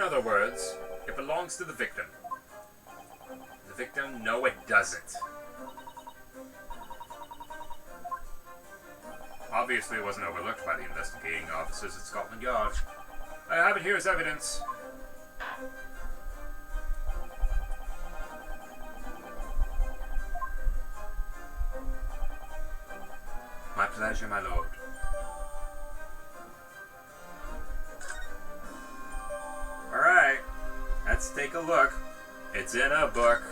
In other words, it belongs to the victim. The victim? No, it doesn't. Obviously, it wasn't overlooked by the investigating officers at Scotland Yard. I have it here as evidence. My pleasure, my lord. Alright, let's take a look. It's in a book.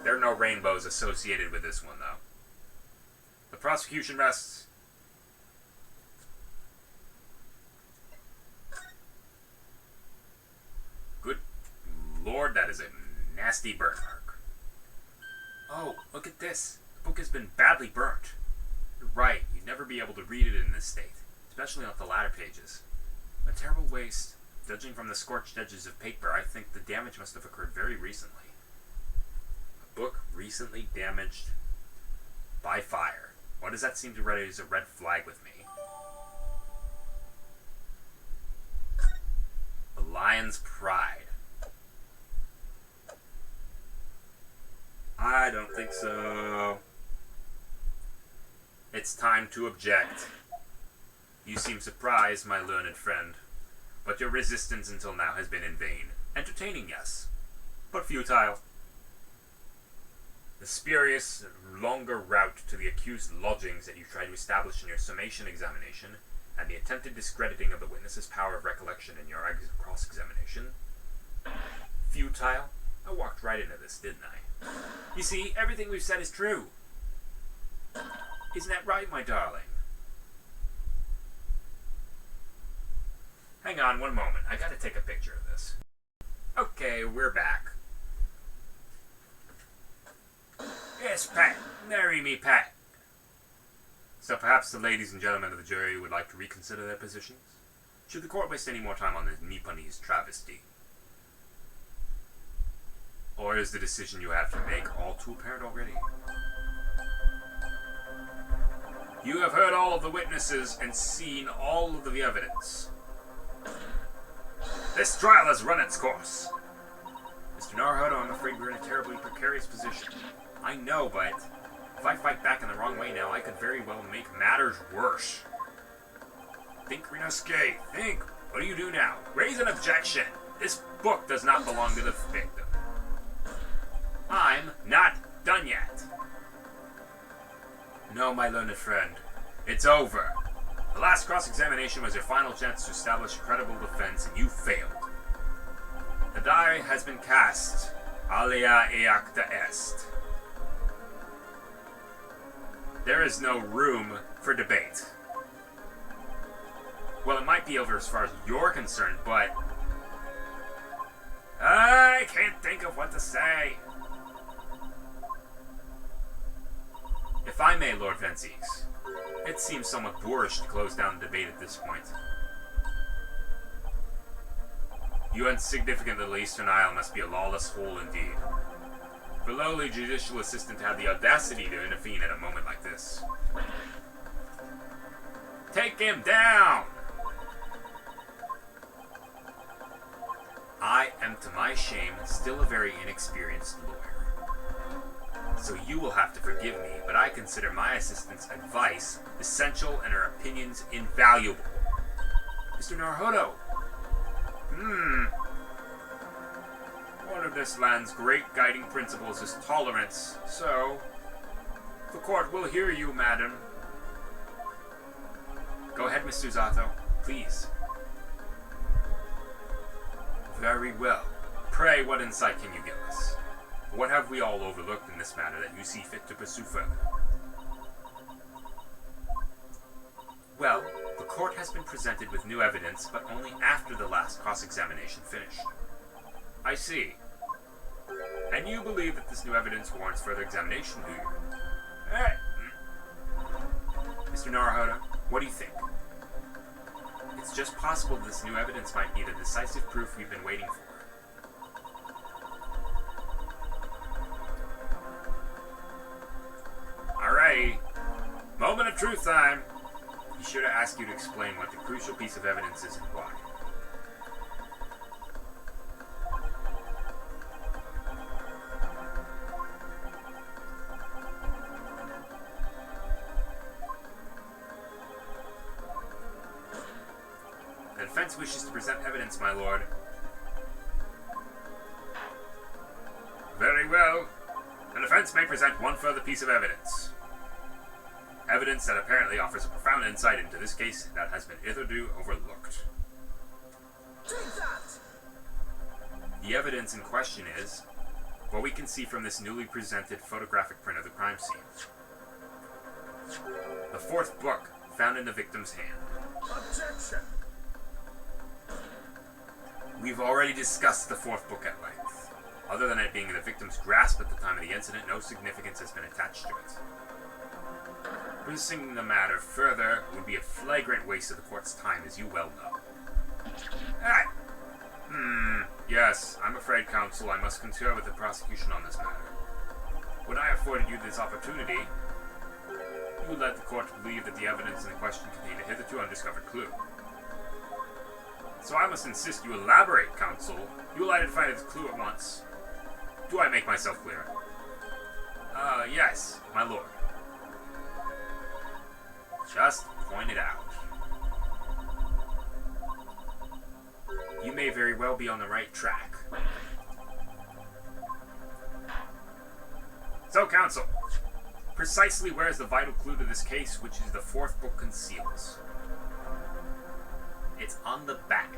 There are no rainbows associated with this one, though. The prosecution rests. Good lord, that is a nasty burn mark. Oh, look at this. The book has been badly burnt. You're right, you'd never be able to read it in this state, especially not the latter pages. A terrible waste. Judging from the scorched edges of paper, I think the damage must have occurred very recently. A book recently damaged by fire. Why does that seem to raise a red flag with me? The Lion's Pride. I don't think so. It's time to object. You seem surprised, my learned friend, but your resistance until now has been in vain. Entertaining, yes, but futile. The spurious, longer route to the accused lodgings that you tried to establish in your summation examination, and the attempted discrediting of the witness's power of recollection in your cross-examination. Futile? I walked right into this, didn't I? You see, everything we've said is true. Isn't that right, my darling? Hang on one moment. I gotta take a picture of this. Okay, we're back. Yes, Pat. Marry me, Pat. So perhaps the ladies and gentlemen of the jury would like to reconsider their positions? Should the court waste any more time on this Nipponese travesty? Or is the decision you have to make all too apparent already? You have heard all of the witnesses and seen all of the evidence. This trial has run its course. Mr. Naruhodo, I'm afraid we're in a terribly precarious position. I know, but if I fight back in the wrong way now, I could very well make matters worse. Think, Rinosuke, think. What do you do now? Raise an objection. This book does not belong to the victim. I'm not done yet. No, my learned friend. It's over. The last cross-examination was your final chance to establish a credible defense, and you failed. The die has been cast. Alia eacta est. There is no room for debate. Well, it might be over as far as you're concerned, but I can't think of what to say. If I may, Lord Vences, it seems somewhat boorish to close down the debate at this point. You insignificant little Eastern Isle must be a lawless hole indeed. For a lowly judicial assistant to have the audacity to intervene at a moment like this. Take him down! I am, to my shame, still a very inexperienced lawyer. So you will have to forgive me, but I consider my assistant's advice essential and her opinions invaluable. Mr. Naruhodo. One of this land's great guiding principles is tolerance, so the court will hear you, madam. Go ahead, Mr. Zato, please. Very well. Pray, what insight can you give us? What have we all overlooked in this matter that you see fit to pursue further? Well, the court has been presented with new evidence, but only after the last cross-examination finished. I see. And you believe that this new evidence warrants further examination, do you? Mr. Naruhodo, what do you think? It's just possible this new evidence might be the decisive proof we've been waiting for. Alrighty. Moment of truth time. Be sure to ask you to explain what the crucial piece of evidence is and why. The defense wishes to present evidence, my lord. Very well. The defense may present one further piece of evidence. Evidence that apparently offers a profound insight into this case that has been hitherto overlooked. Take that! The evidence in question is what we can see from this newly presented photographic print of the crime scene. The fourth book found in the victim's hand. Objection! We've already discussed the fourth book at length. Other than it being in the victim's grasp at the time of the incident, no significance has been attached to it. Pursuing the matter further would be a flagrant waste of the court's time, as you well know. Yes, I'm afraid, counsel, I must concur with the prosecution on this matter. When I afforded you this opportunity, you led the court to believe that the evidence in the question contained a hitherto undiscovered clue. So I must insist you elaborate, counsel. You identified the clue at once. Do I make myself clear? Yes, my lord. Just point it out. You may very well be on the right track. So, counsel, precisely where is the vital clue to this case, which is the fourth book conceals? It's on the back.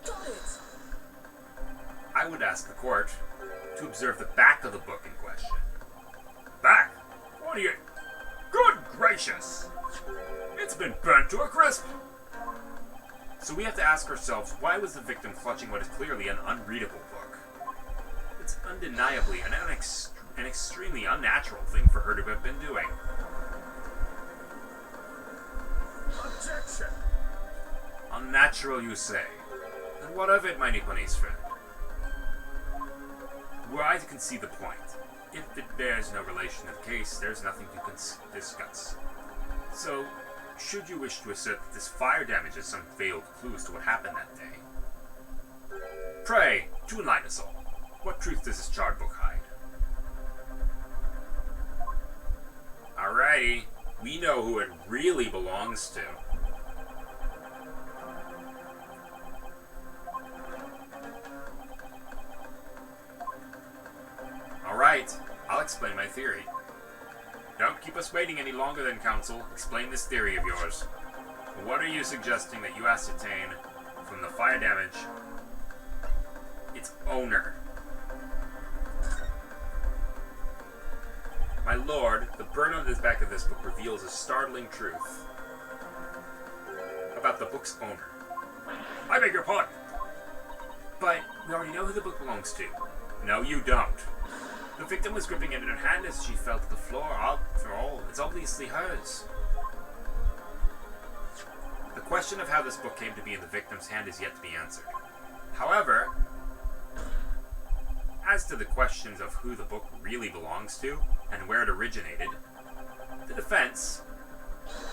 Got it! I would ask the court to observe the back of the book in question. Back? What are you... Good gracious! It's been burnt to a crisp! So we have to ask ourselves, why was the victim clutching what is clearly an unreadable book? It's undeniably an extremely unnatural thing for her to have been doing. Objection! Unnatural, you say? And what of it, my Nipponese friend? Were I to concede the point, if it bears no relation to the case, there's nothing to discuss. So, should you wish to assert that this fire damage is some veiled clue as to what happened that day? Pray, to enlighten us all, what truth does this charred book hide? Alrighty, we know who it really belongs to. Alright, I'll explain my theory. Don't keep us waiting any longer then, counsel. Explain this theory of yours. What are you suggesting that you ascertain from the fire damage its owner? My lord, the burn on the back of this book reveals a startling truth about the book's owner. I beg your pardon. But we already know who the book belongs to. No, you don't. The victim was gripping it in her hand as she fell to the floor. After all, it's obviously hers. The question of how this book came to be in the victim's hand is yet to be answered. However, as to the questions of who the book really belongs to and where it originated, the defense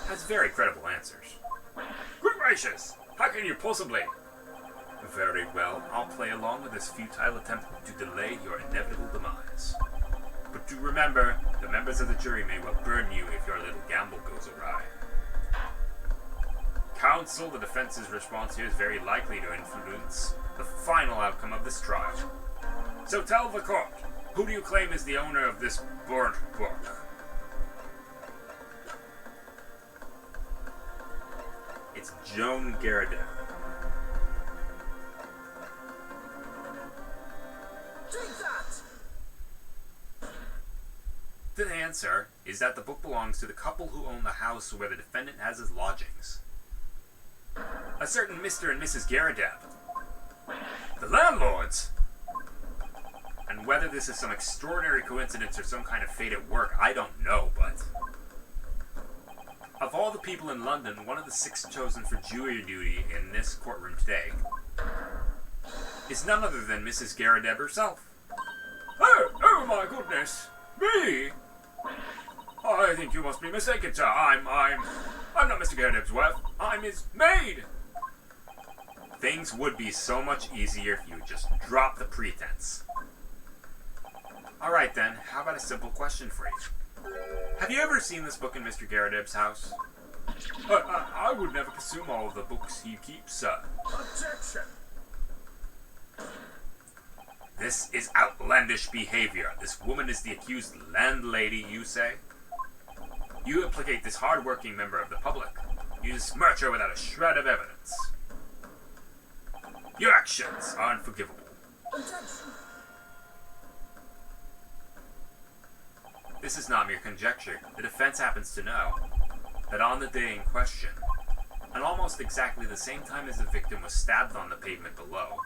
has very credible answers. Good gracious! How can you possibly? Very well, I'll play along with this futile attempt to delay your inevitable demise. But do remember, the members of the jury may well burn you if your little gamble goes awry. Counsel, the defense's response here is very likely to influence the final outcome of this trial. So tell the court, who do you claim is the owner of this burnt book? It's Joan Garrideb. Take that! The answer is that the book belongs to the couple who own the house where the defendant has his lodgings. A certain Mr. and Mrs. Garrideb. The landlords! And whether this is some extraordinary coincidence or some kind of fate at work, I don't know, but... Of all the people in London, one of the 6 chosen for jury duty in this courtroom today is none other than Mrs. Garrideb herself. Oh my goodness! Me? I think you must be mistaken, sir. I'm not Mr. Garrideb's wife. I'm his maid! Things would be so much easier if you just dropped the pretense. Alright then, how about a simple question for you? Have you ever seen this book in Mr. Garrideb's house? would never consume all of the books you keep, sir. Objection! This is outlandish behavior. This woman is the accused landlady, you say? You implicate this hard-working member of the public. You besmirch her without a shred of evidence. Your actions are unforgivable. Objection! This is not mere conjecture. The defense happens to know that on the day in question, at almost exactly the same time as the victim was stabbed on the pavement below,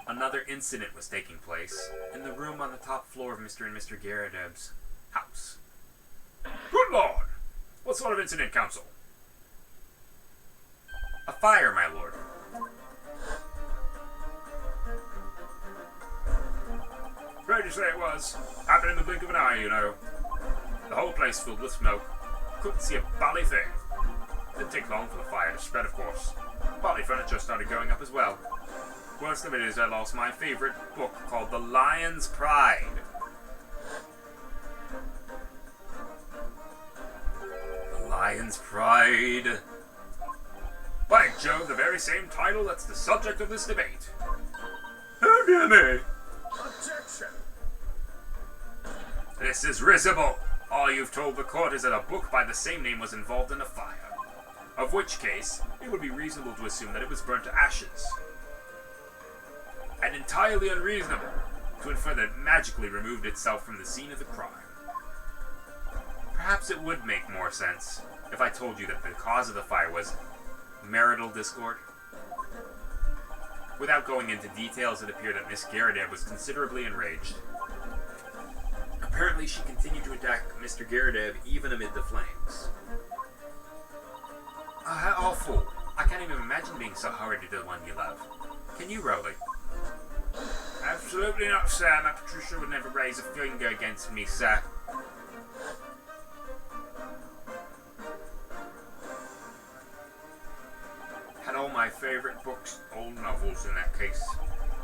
another incident was taking place in the room on the top floor of Mr. and Mr. Garrideb's house. Good Lord! What sort of incident, counsel? A fire, my lord. Afraid to say it was. Happened in the blink of an eye, you know. The whole place filled with smoke. Couldn't see a bally thing. Didn't take long for the fire to spread, of course. Partly furniture started going up as well. Worst of it is I lost my favorite book called The Lion's Pride. The Lion's Pride. By Jove, the very same title that's the subject of this debate. Oh dear me. Objection! This is risible. All you've told the court is that a book by the same name was involved in a fire. Of which case, it would be reasonable to assume that it was burnt to ashes. And entirely unreasonable to infer that it magically removed itself from the scene of the crime. Perhaps it would make more sense if I told you that the cause of the fire was marital discord. Without going into details, it appeared that Miss Garrideb was considerably enraged. Apparently, she continued to attack Mr. Garrideb even amid the flames. How awful. I can't even imagine being so hard to the one you love. Can you, Rowley? Absolutely not, sir. My Patricia would never raise a finger against me, sir. Had all my favourite books, old novels in that case.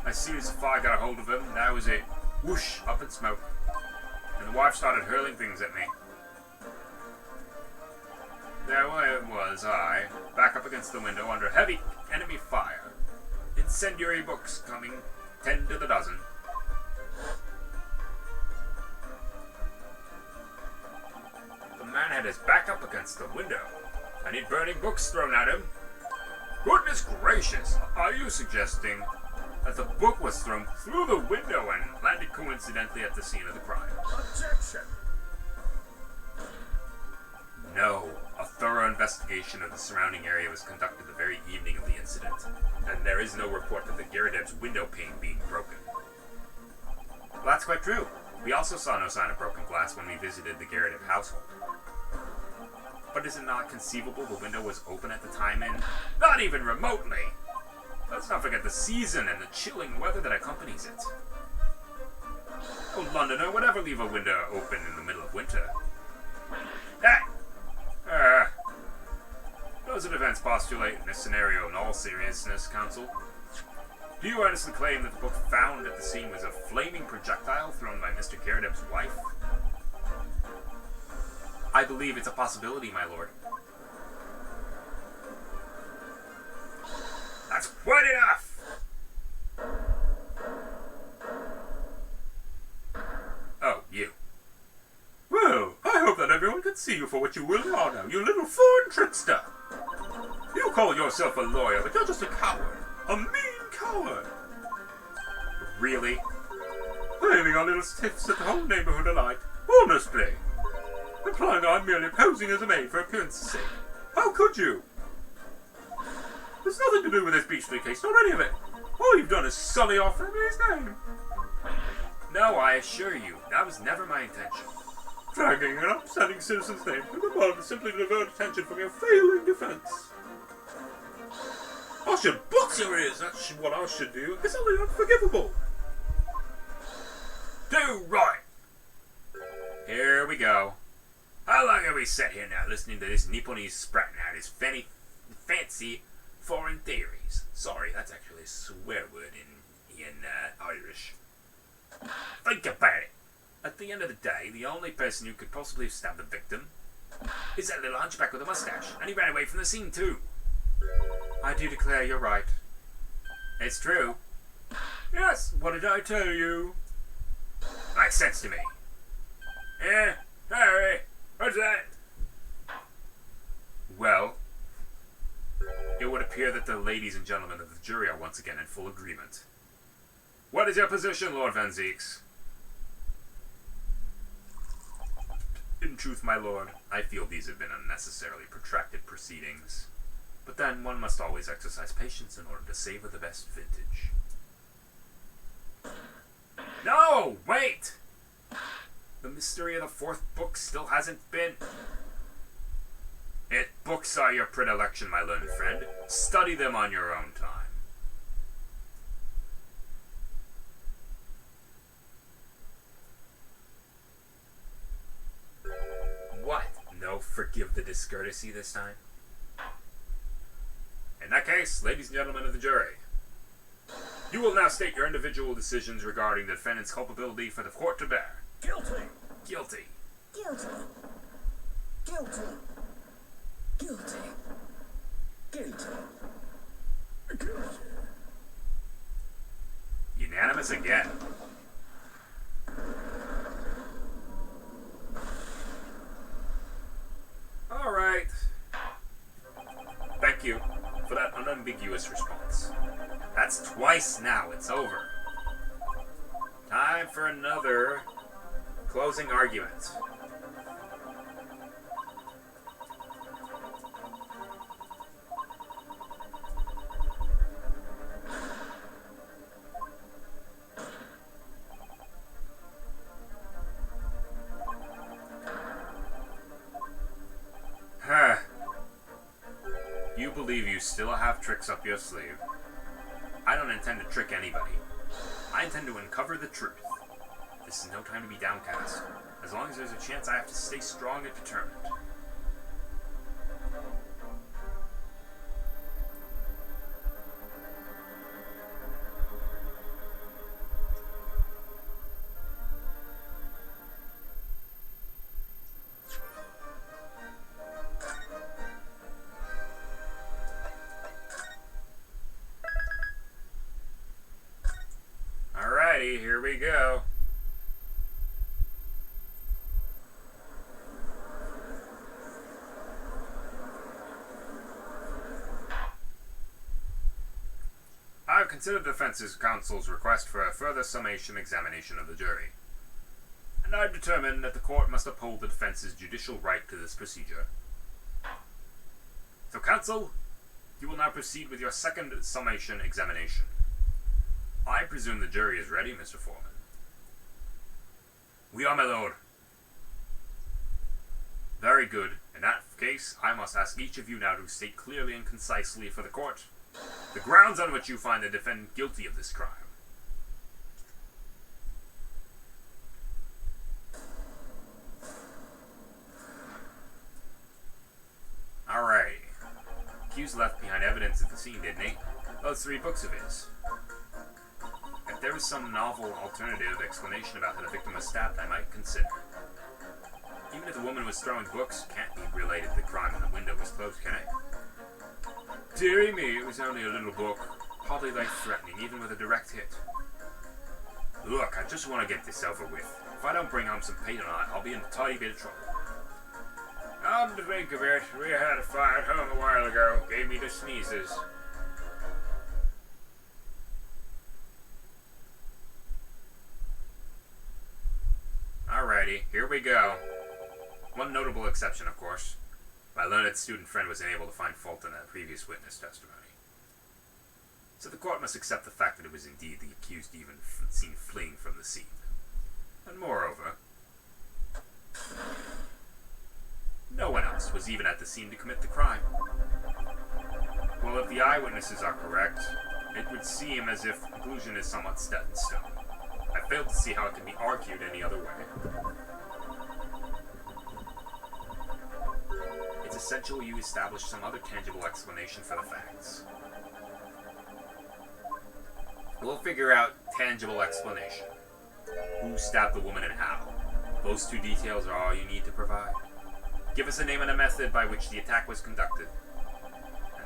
As soon as the fire got a hold of them, that was it. Whoosh, up in smoke. And the wife started hurling things at me. There was I, back up against the window under heavy enemy fire. Incendiary books coming 10 to the dozen. The man had his back up against the window, and he'd burning books thrown at him. Goodness gracious, are you suggesting that the book was thrown through the window and landed coincidentally at the scene of the crime? Objection! No. A thorough investigation of the surrounding area was conducted the very evening of the incident, and there is no report of the Garrideb's window pane being broken. Well, that's quite true. We also saw no sign of broken glass when we visited the Garrideb household. But is it not conceivable the window was open at the time and not even remotely? Let's not forget the season and the chilling weather that accompanies it. No Londoner would ever leave a window open in the middle of winter. Does the defense postulate in this scenario in all seriousness, counsel? Do you earnestly claim that the book found at the scene was a flaming projectile thrown by Mr. Garrideb's wife? I believe it's a possibility, my lord. That's quite enough! Oh, you. Well, I hope that everyone can see you for what you really are now, you little foreign trickster! You call yourself a lawyer, but you're just a coward. A mean coward! Really? Blaming our little stiffs at the whole neighborhood alike. Honestly! Implying I'm merely posing as a maid for appearance's sake. How could you? There's nothing to do with this beastly case, not any of it. All you've done is sully our family's name. No, I assure you, that was never my intention. Dragging an upstanding citizen's name to the mud simply to divert attention from your failing defense. I should box your ears, that's what I should do. It's only unforgivable. Do right. Here we go. How long have we sat here now listening to this Nipponese sprouting out his fancy foreign theories? Sorry, that's actually a swear word in Irish. Think about it. At the end of the day, the only person who could possibly have stabbed the victim It's that little hunchback with a mustache, and he ran away from the scene too. I do declare you're right. It's true. Yes, what did I tell you? Makes sense to me. Yeah, Harry, what's that? Well, it would appear that the ladies and gentlemen of the jury are once again in full agreement. What is your position, Lord Van Zeeks? In truth, my lord, I feel these have been unnecessarily protracted proceedings. But then one must always exercise patience in order to savor the best vintage. No! Wait! The mystery of the fourth book still hasn't been... Books are your predilection, my learned friend. Study them on your own time. What? No forgive the discourtesy this time? In that case, ladies and gentlemen of the jury, you will now state your individual decisions regarding the defendant's culpability for the court to bear. Guilty. Guilty. Guilty. Guilty. Guilty. Guilty. Guilty. Unanimous again. All right. Thank you for that unambiguous response. That's twice now. It's over. Time for another closing argument. You believe you still have tricks up your sleeve. I don't intend to trick anybody. I intend to uncover the truth. This is no time to be downcast. As long as there's a chance, I have to stay strong and determined. Alrighty, here we go. I have considered the defense counsel's request for a further summation examination of the jury, and I have determined that the court must uphold the defense's judicial right to this procedure. So, counsel, you will now proceed with your second summation examination. I presume the jury is ready, Mr. Foreman. We are, my lord. Very good. In that case, I must ask each of you now to state clearly and concisely for the court the grounds on which you find the defendant guilty of this crime. Alright. Accused left behind evidence at the scene, didn't he? Those 3 books of his. If there was some novel alternative explanation about how the victim was stabbed, I might consider. Even if the woman was throwing books, can't be related to the crime and the window was closed, can it? Dearie me, it was only a little book. Hardly life-threatening, even with a direct hit. Look, I just want to get this over with. If I don't bring home some paint on it, I'll be in a tiny bit of trouble. Come to think of it, we had a fire at home a while ago. Gave me the sneezes. Alrighty, here we go. One notable exception, of course. My learned student friend was unable to find fault in that previous witness testimony. So the court must accept the fact that it was indeed the accused even seen fleeing from the scene. And moreover, no one else was even at the scene to commit the crime. Well, if the eyewitnesses are correct, it would seem as if the conclusion is somewhat set in stone. I fail to see how it can be argued any other way. It's essential you establish some other tangible explanation for the facts. We'll figure out tangible explanation. Who stabbed the woman and how. Those 2 details are all you need to provide. Give us a name and a method by which the attack was conducted.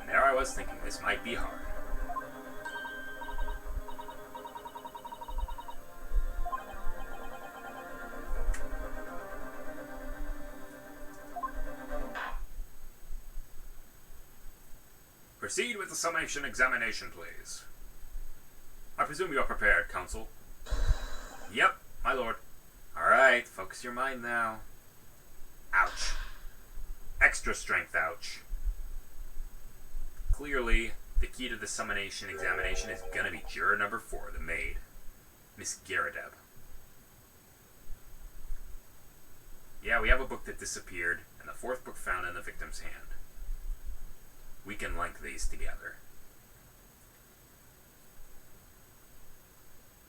And there I was thinking this might be hard. Proceed with the summation examination, please. I presume you are prepared, Counsel. Yep, my lord. Alright, focus your mind now. Ouch. Extra strength ouch. Clearly, the key to the summation examination is gonna be juror number 4, the maid, Miss Garadeb. Yeah, we have a book that disappeared, and the 4th book found in the victim's hand. We can link these together.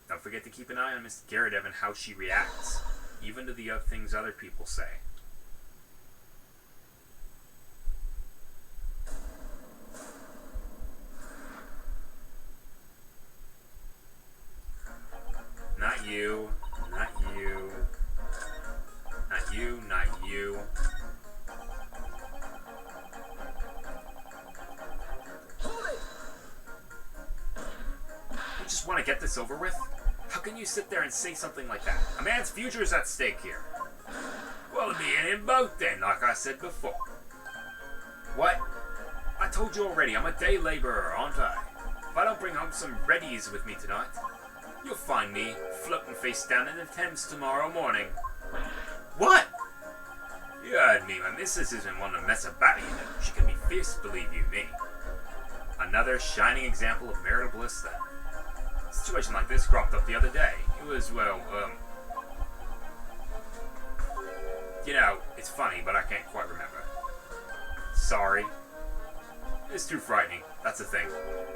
Don't forget to keep an eye on Miss Garadeb and how she reacts, even to the other things other people say. Not you, not you, not you, not you. You just want to get this over with? How can you sit there and say something like that? A man's future is at stake here. Well, me and him both then, like I said before. What? I told you already, I'm a day laborer, aren't I? If I don't bring home some readies with me tonight, you'll find me floating face down in the Thames tomorrow morning. What? You heard me, my missus isn't one to mess about, you know. She can be fierce, believe you me. Another shining example of marital bliss, then. A situation like this cropped up the other day. It was, well, you know, it's funny, but I can't quite remember. Sorry. It's too frightening. That's the thing.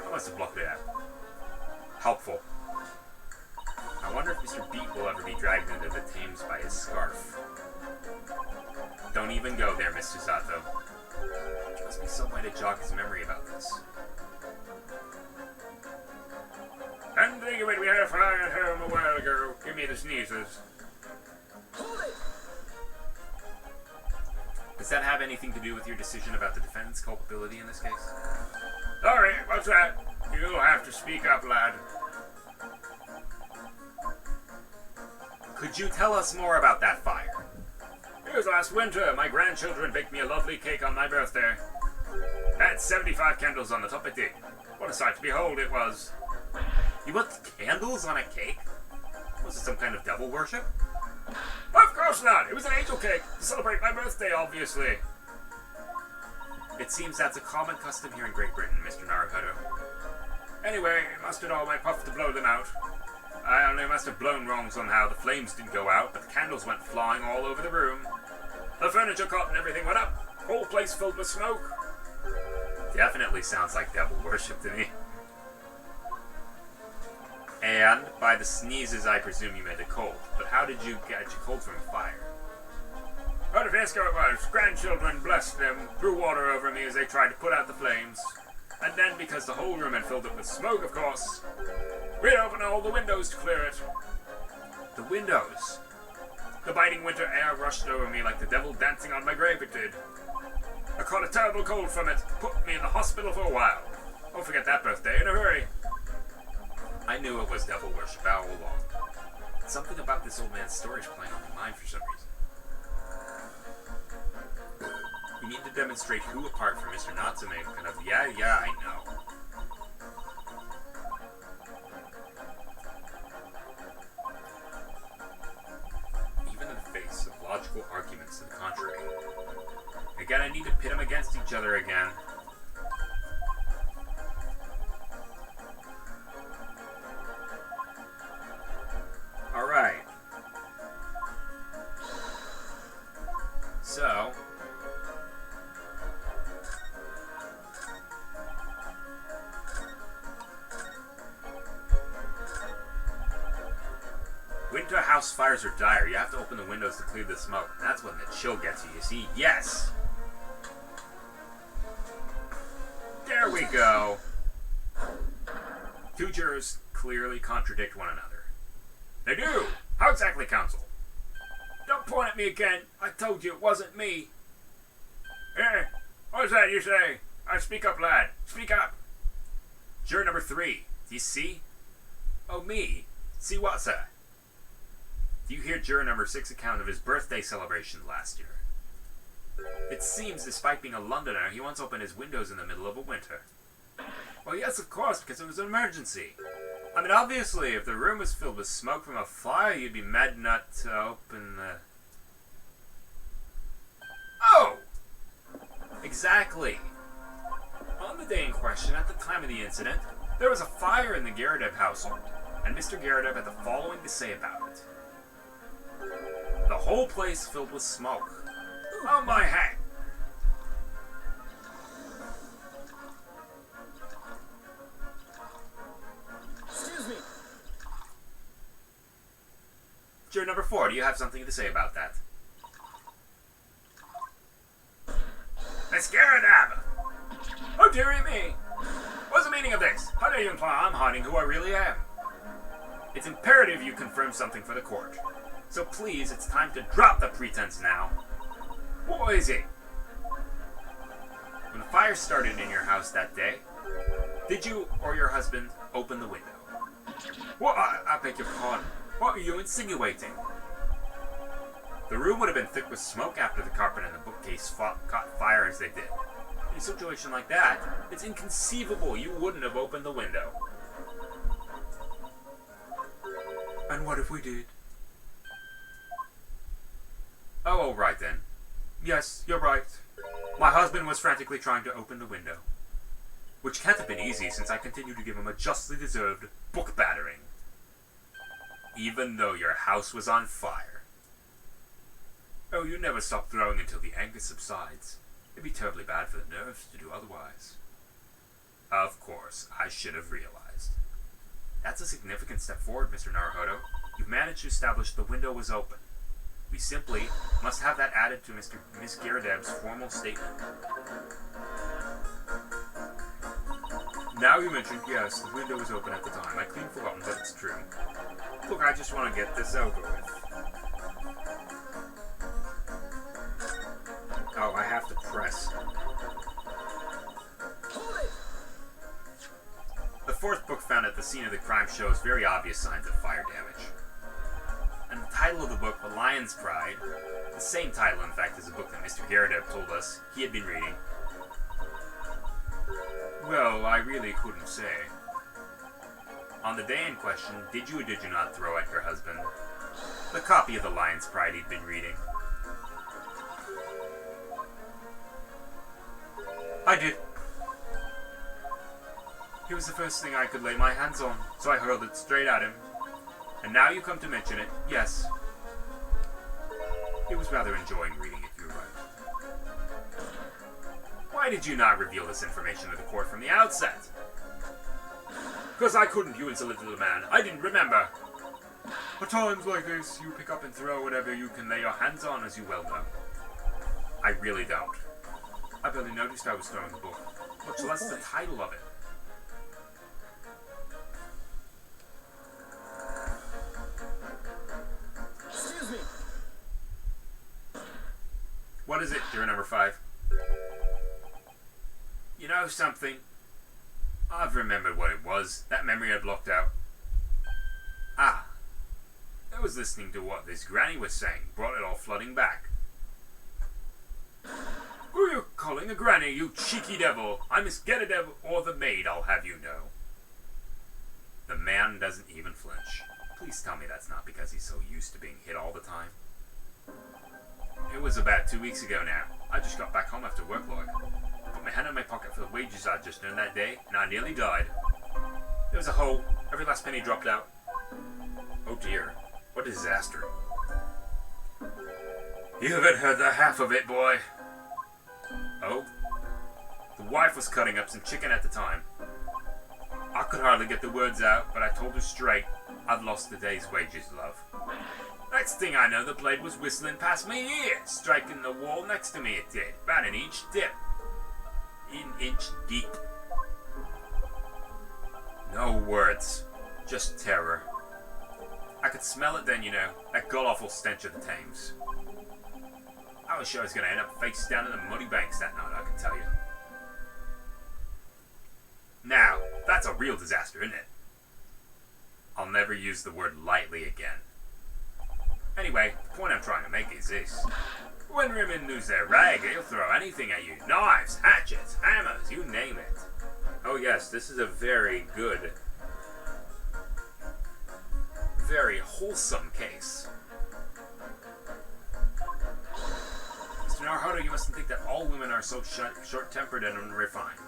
I must have blocked it out. Helpful. I wonder if Mr. Beat will ever be dragged into the Thames by his scarf. Don't even go there, Mr. Zato. There must be some way to jog his memory about this. And think of it, we had a fire at home a while ago. Give me the sneezes. Hold it! Does that have anything to do with your decision about the defendant's culpability in this case? Sorry, what's that? You'll have to speak up, lad. Could you tell us more about that fire? It was last winter. My grandchildren baked me a lovely cake on my birthday. Had 75 candles on the top, it did. What a sight to behold it was. You put candles on a cake? Was it some kind of devil worship? Of course not! It was an angel cake to celebrate my birthday, obviously. It seems that's a common custom here in Great Britain, Mr. Naruhodo. Anyway, it mustered all my puff to blow them out. I only must have blown wrong somehow. The flames didn't go out, but the candles went flying all over the room. The furniture caught and everything went up. Whole place filled with smoke. Definitely sounds like devil worship to me. And by the sneezes, I presume you meant a cold. But how did you catch a cold from a fire? What a fiasco it was. Grandchildren, bless them, threw water over me as they tried to put out the flames. And then, because the whole room had filled up with smoke, of course, we'd open all the windows to clear it. The windows? The biting winter air rushed over me like the devil dancing on my grave, it did. I caught a terrible cold from it, put me in the hospital for a while. Won't forget that birthday in a hurry. I knew it was devil worship all along. Something about this old man's story is playing on my mind for some reason. You need to demonstrate who, apart from Mr. Natsume, kind of, yeah, I know. Even in the face of logical arguments to the contrary. Again, I need to pit them against each other again. Alright. So... winter house fires are dire. You have to open the windows to clear the smoke. That's when the chill gets you see? Yes! There we go. Two jurors clearly contradict one another. They do! How exactly, counsel? Don't point at me again. I told you it wasn't me. Eh? What's that you say? Speak up, lad. Speak up. Juror number 3. Do you see? Oh, me? See what, sir? Do you hear juror number 6's account of his birthday celebration last year? It seems, despite being a Londoner, he once opened his windows in the middle of a winter. Well, yes, of course, because it was an emergency. I mean, obviously, if the room was filled with smoke from a fire, you'd be mad not to open the... Oh! Exactly. On the day in question, at the time of the incident, there was a fire in the Garadeb household, and Mr. Garadeb had the following to say about it. The whole place filled with smoke. Oh my hat! Excuse me. Juror number 4, do you have something to say about that? Miss Garadeb! Oh dearie me! What's the meaning of this? How do you imply I'm hiding who I really am? It's imperative you confirm something for the court. So please, it's time to drop the pretense now. What is it? When the fire started in your house that day, did you or your husband open the window? What? I beg your pardon. What are you insinuating? The room would have been thick with smoke after the carpet and the bookcase caught fire as they did. In a situation like that, it's inconceivable you wouldn't have opened the window. And what if we did? Oh, all right then. Yes, you're right. My husband was frantically trying to open the window. Which can't have been easy since I continued to give him a justly deserved book battering. Even though your house was on fire. Oh, you never stop throwing until the anger subsides. It'd be terribly bad for the nerves to do otherwise. Of course, I should have realized. That's a significant step forward, Mr. Naruhodo. You've managed to establish the window was open. We simply must have that added to Miss Garadeb's formal statement. Now you mentioned, yes, the window was open at the time. I clean forgotten, but it's true. Look, I just want to get this over with. Oh, I have to press. Hold it! The 4th book found at the scene of the crime shows very obvious signs of fire damage. And the title of the book, The Lion's Pride, the same title, in fact, as the book that Mr. Garadeb told us he had been reading. Well, I really couldn't say. On the day in question, did you or did you not throw at your husband the copy of The Lion's Pride he'd been reading? I did. It was the first thing I could lay my hands on, so I hurled it straight at him. And now you come to mention it, yes. He was rather enjoying reading it, you're right. Why did you not reveal this information to the court from the outset? Because I couldn't, you insolent little man. I didn't remember. At times like this, you pick up and throw whatever you can lay your hands on, as you well know. I really don't. I barely noticed I was throwing the book, much less the title of it. Excuse me. What is it, juror number 5? You know something? I've remembered what it was. That memory I blocked out. Ah. I was listening to what this granny was saying. Brought it all flooding back. Who are you calling a granny, you cheeky devil? I'm Miss Garadeb or the maid, I'll have you know. The man doesn't even flinch. Please tell me that's not because he's so used to being hit all the time. It was about 2 weeks ago now. I just got back home after work log. Put my hand in my pocket for the wages I'd just earned that day, and I nearly died. There was a hole. Every last penny dropped out. Oh dear. What a disaster. You haven't heard the half of it, boy. Oh? The wife was cutting up some chicken at the time. I could hardly get the words out, but I told her straight, I'd lost the day's wages, love. Next thing I know, the blade was whistling past my ear, striking the wall next to me it did, about an inch dip. An inch deep. No words. Just terror. I could smell it then, you know, that god-awful stench of the Thames. I was sure I was going to end up face down in the muddy banks that night, I can tell you. Now, that's a real disaster, isn't it? I'll never use the word lightly again. Anyway, the point I'm trying to make is this. When women lose their rag, they'll throw anything at you. Knives, hatchets, hammers, you name it. Oh yes, this is a very good, very wholesome case. Mr. Narhodo, you mustn't think that all women are so short-tempered and unrefined.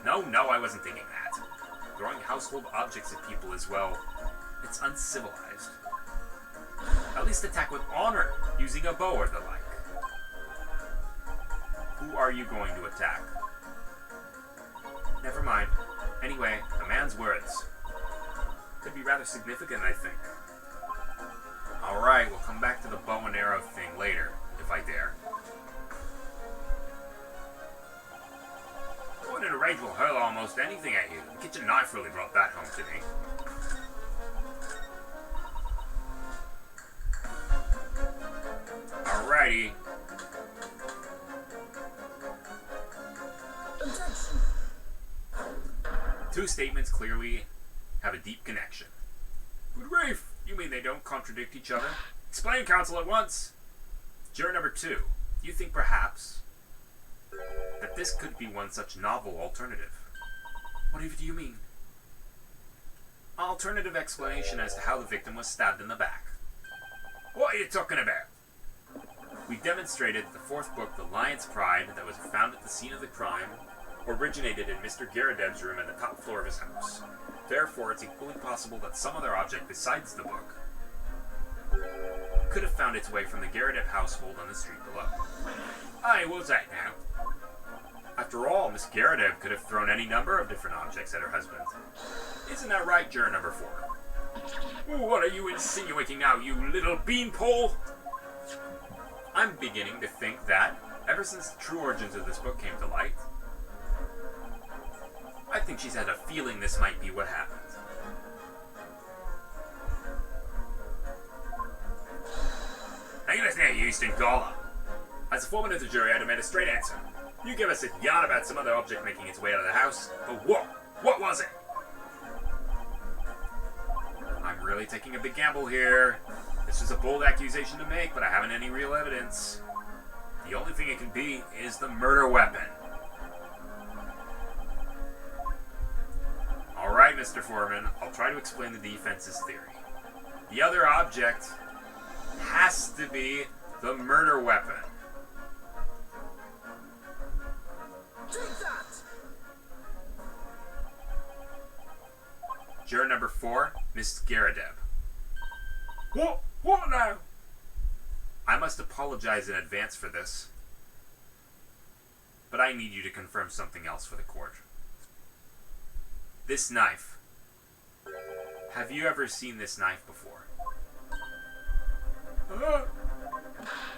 No, I wasn't thinking that. Throwing household objects at people is, well, it's uncivilized. At least attack with honor, using a bow or the like. Who are you going to attack? Never mind. Anyway, a man's words could be rather significant, I think. Alright, we'll come back to the bow and arrow thing later, if I dare. Going in a rage will hurl almost anything at you. The kitchen knife really brought that home to me. Alrighty. Objection. Two statements clearly have a deep connection. Good grief! You mean they don't contradict each other? Explain, counsel, at once! Juror number 2, do you think perhaps that this could be one such novel alternative? What do you mean? Alternative explanation as to how the victim was stabbed in the back. What are you talking about? We demonstrated that the fourth book, The Lion's Pride, that was found at the scene of the crime, originated in Mr. Garadeb's room at the top floor of his house. Therefore, it's equally possible that some other object besides the book could have found its way from the Garadeb household on the street below. Aye, what's that now? After all, Miss Garadeb could have thrown any number of different objects at her husband. Isn't that right, juror number 4? What are you insinuating now, you little beanpole? I'm beginning to think that, ever since the true origins of this book came to light, I think she's had a feeling this might be what happened. Now you listen here, you Eastern Gala. As a foreman of the jury, I demand a straight answer. You give us a yarn about some other object making its way out of the house, but what? What was it? I'm really taking a big gamble here. This is a bold accusation to make, but I haven't any real evidence. The only thing it can be is the murder weapon. Alright, Mr. Foreman, I'll try to explain the defense's theory. The other object has to be the murder weapon. Take that! Juror number 4, Miss Garadeb. What now? I must apologize in advance for this, but I need you to confirm something else for the court. This knife. Have you ever seen this knife before?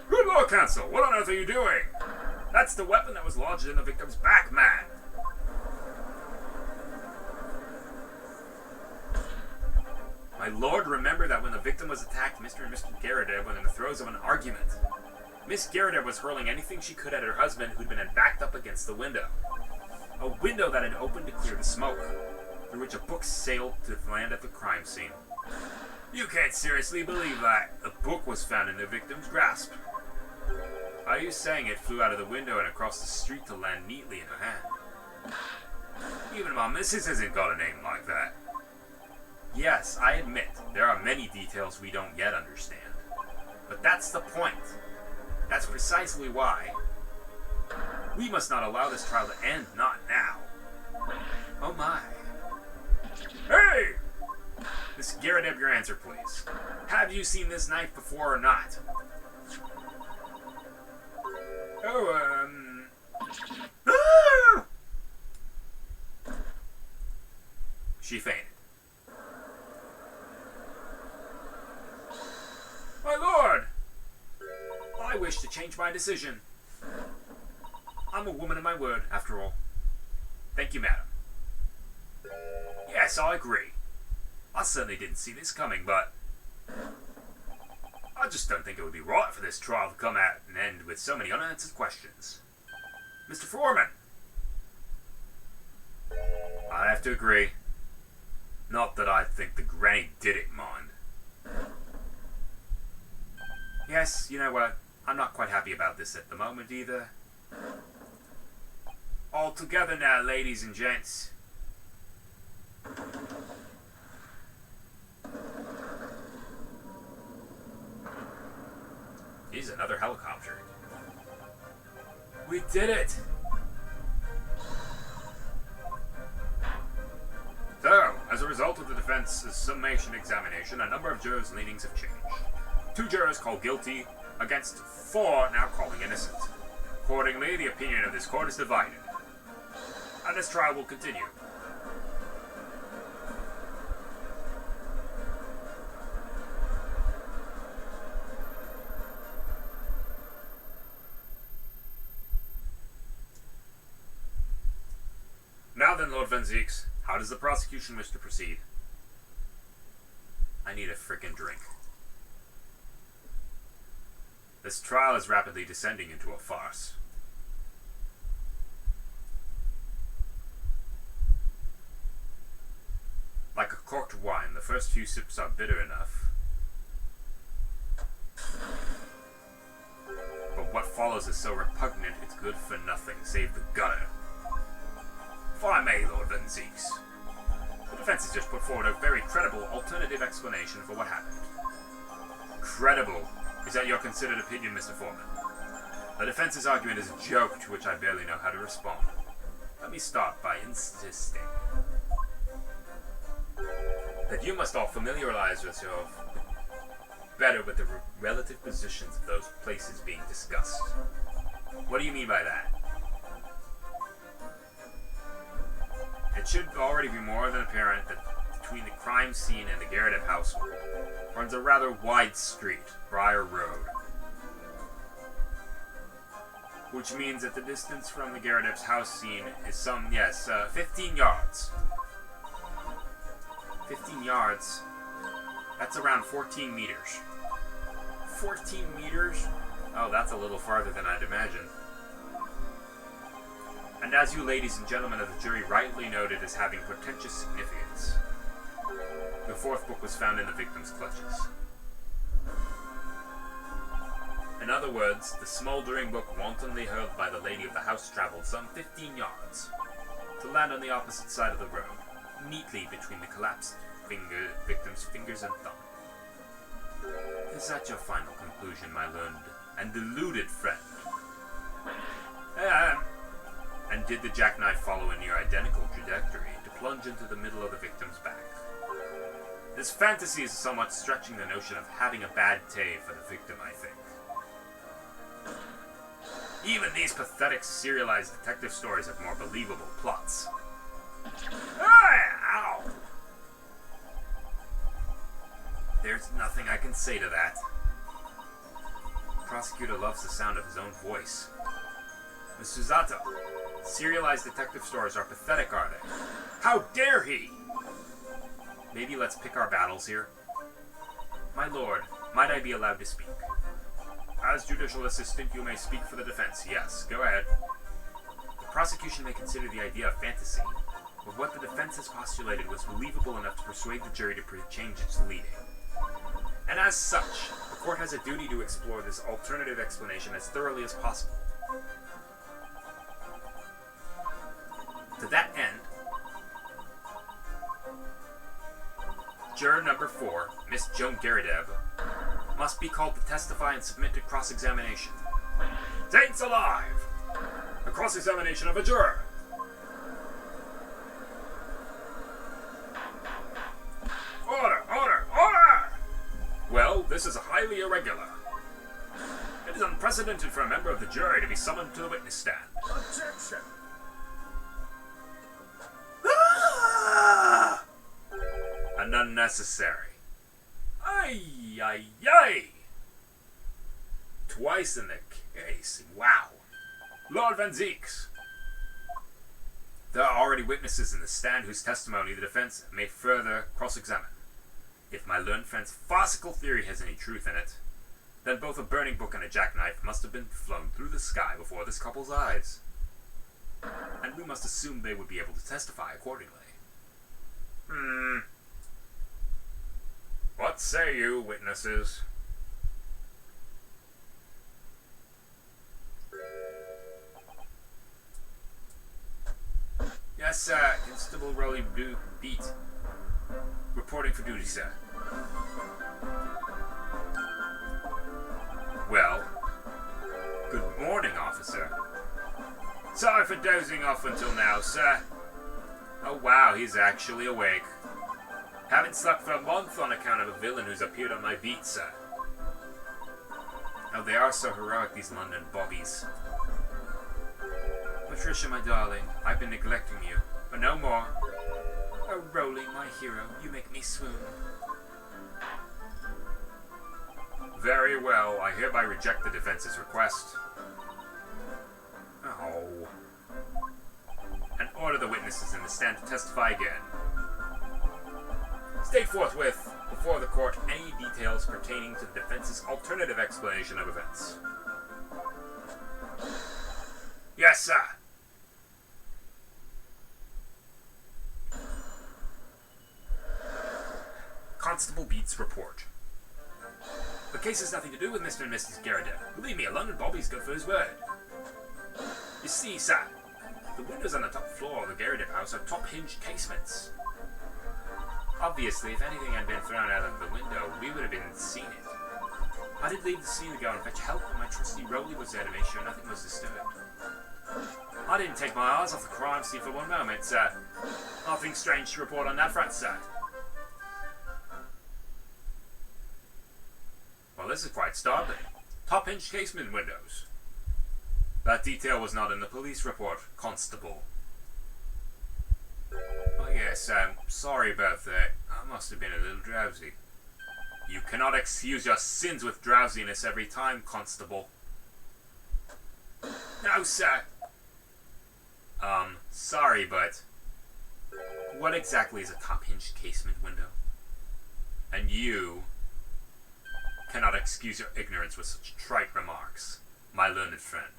Good Lord, counsel, what on earth are you doing? That's the weapon that was lodged in the victim's back, man. My lord, remember that when the victim was attacked, Mr. and Mr. Garadeb were in the throes of an argument. Miss Garadeb was hurling anything she could at her husband, who'd been backed up against the window. A window that had opened to clear the smoke, through which a book sailed to land at the crime scene. You can't seriously believe that. The book was found in the victim's grasp. Are you saying it flew out of the window and across the street to land neatly in her hand? Even my missus hasn't got a name like that. Yes, I admit, there are many details we don't yet understand. But that's the point. That's precisely why we must not allow this trial to end, not now. Oh my. Hey! Miss Garadeb, your answer, please. Have you seen this knife before or not? Ah! She fainted. My lord! I wish to change my decision. I'm a woman of my word, after all. Thank you, madam. Yes, I agree. I certainly didn't see this coming, but I just don't think it would be right for this trial to come at an end with so many unanswered questions. Mr. Foreman! I have to agree. Not that I think the granny did it, mind. Yes, you know what? I'm not quite happy about this at the moment either. All together now, ladies and gents. Here's another helicopter. We did it! So, as a result of the defense's summation examination, a number of jurors' leanings have changed. 2 jurors called guilty, against 4 now calling innocent. Accordingly, the opinion of this court is divided. And this trial will continue. Now then, Lord Van Zieks, how does the prosecution wish to proceed? I need a frickin' drink. This trial is rapidly descending into a farce. Like a corked wine, the first few sips are bitter enough. But what follows is so repugnant it's good for nothing, save the gutter. If I may, Lord Van Zieks, the defense has just put forward a very credible alternative explanation for what happened. Credible? Is that your considered opinion, Mr. Foreman? The defense's argument is a joke to which I barely know how to respond. Let me start by insisting that you must all familiarize yourself better with the relative positions of those places being discussed. What do you mean by that? It should already be more than apparent that between the crime scene and the Garrett household runs a rather wide street, Briar Road. Which means that the distance from the Garrett's house scene is some, 15 yards. 15 yards? That's around 14 meters. 14 meters? Oh, that's a little farther than I'd imagined. And as you ladies and gentlemen of the jury rightly noted as having portentous significance, the 4th book was found in the victim's clutches. In other words, the smoldering book wantonly hurled by the lady of the house traveled some 15 yards to land on the opposite side of the road, neatly between the collapsed victim's fingers and thumb. Is that your final conclusion, my learned and deluded friend? And did the jackknife follow a near identical trajectory to plunge into the middle of the victim's back? This fantasy is somewhat stretching the notion of having a bad day for the victim, I think. Even these pathetic serialized detective stories have more believable plots. Ow! There's nothing I can say to that. The prosecutor loves the sound of his own voice. Mr. Zato, serialized detective stories are pathetic, are they? How dare he! Maybe let's pick our battles here. My lord, might I be allowed to speak? As judicial assistant, you may speak for the defense. Yes, go ahead. The prosecution may consider the idea of fantasy, but what the defense has postulated was believable enough to persuade the jury to change its leading. And as such, the court has a duty to explore this alternative explanation as thoroughly as possible. To that end, juror number 4, Miss Joan Geradev, must be called to testify and submit to cross-examination. Saints alive! A cross-examination of a juror! Order! Order! Order! Well, this is highly irregular. It is unprecedented for a member of the jury to be summoned to the witness stand. Objection! And unnecessary. Ay, ay, ay! Twice in the case. Wow. Lord Van Zieks. There are already witnesses in the stand whose testimony the defense may further cross-examine. If my learned friend's farcical theory has any truth in it, Then both a burning book and a jackknife must have been flown through the sky before this couple's eyes. And we must assume they would be able to testify accordingly. What say you, witnesses? Yes, sir. Constable Rowley Beat. Reporting for duty, sir. Well, good morning, officer. Sorry for dozing off until now, sir. Oh wow, he's actually awake. Haven't slept for a month on account of a villain who's appeared on my beat, sir. Oh, they are so heroic, these London bobbies. Patricia, my darling, I've been neglecting you, but no more. Oh, Rowley, my hero, you make me swoon. Very well, I hereby reject the defense's request. Oh. And order the witnesses in the stand to testify again. State forthwith before the court any details pertaining to the defense's alternative explanation of events. Yes, sir. Constable Beats report. The case has nothing to do with Mr. and Mrs. Garrett. Believe me, a London Bobby's good for his word. You see, sir, the windows on the top floor of the Garrett house are top-hinged casements. Obviously, if anything had been thrown out of the window, we would have been seen it. I did leave the scene to go and fetch help, and my trusty Rowley was there to make sure nothing was disturbed. I didn't take my eyes off the crime scene for one moment, sir. Nothing strange to report on that front, sir. Well, this is quite startling. Top-hinged casement windows. That detail was not in the police report, Constable. Oh yes, sorry about that. I must have been a little drowsy. You cannot excuse your sins with drowsiness every time, Constable. No, sir. Sorry, but what exactly is a top-hinged casement window? And you cannot excuse your ignorance with such trite remarks, my learned friend.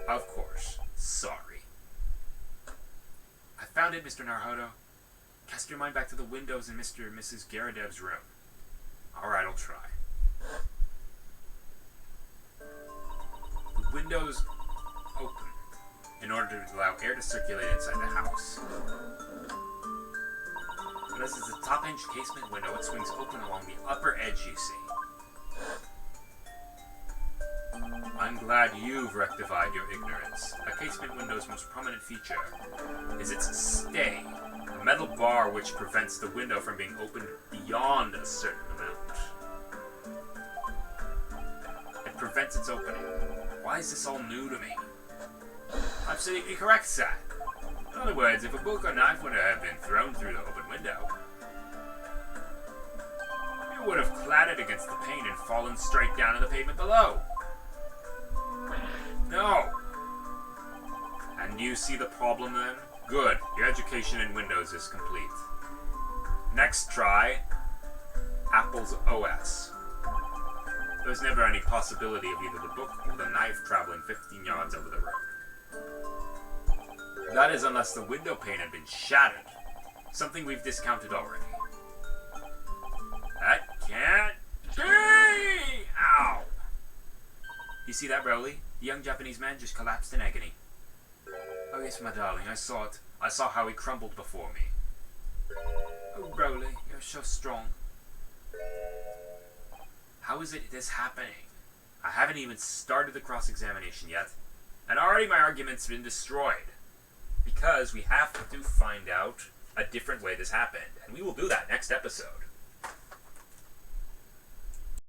Of course, sorry. I found it, Mr. Naruhodo. Cast your mind back to the windows in Mr. and Mrs. Garadev's room. Alright, I'll try. The windows open in order to allow air to circulate inside the house. But as it's a top-hinged casement window, it swings open along the upper edge, you see. I'm glad you've rectified your ignorance. A casement window's most prominent feature is its stay, a metal bar which prevents the window from being opened beyond a certain amount. It prevents its opening. Why is this all new to me? Absolutely correct, sir. In other words, if a book or knife would have been thrown through the open window, it would have clattered against the pane and fallen straight down to the pavement below. No. And you see the problem then? Good. Your education in Windows is complete. Next try, Apple's OS. There's never any possibility of either the book or the knife traveling 15 yards over the road. That is unless the window pane had been shattered. Something we've discounted already. That can't be! Ow! You see that, Rowley? The young Japanese man just collapsed in agony. Oh yes, my darling, I saw it. I saw how he crumbled before me. Oh, Rowley, you're so strong. How is it this happening? I haven't even started the cross-examination yet, and already my argument's been destroyed. Because we have to find out a different way this happened, and we will do that next episode.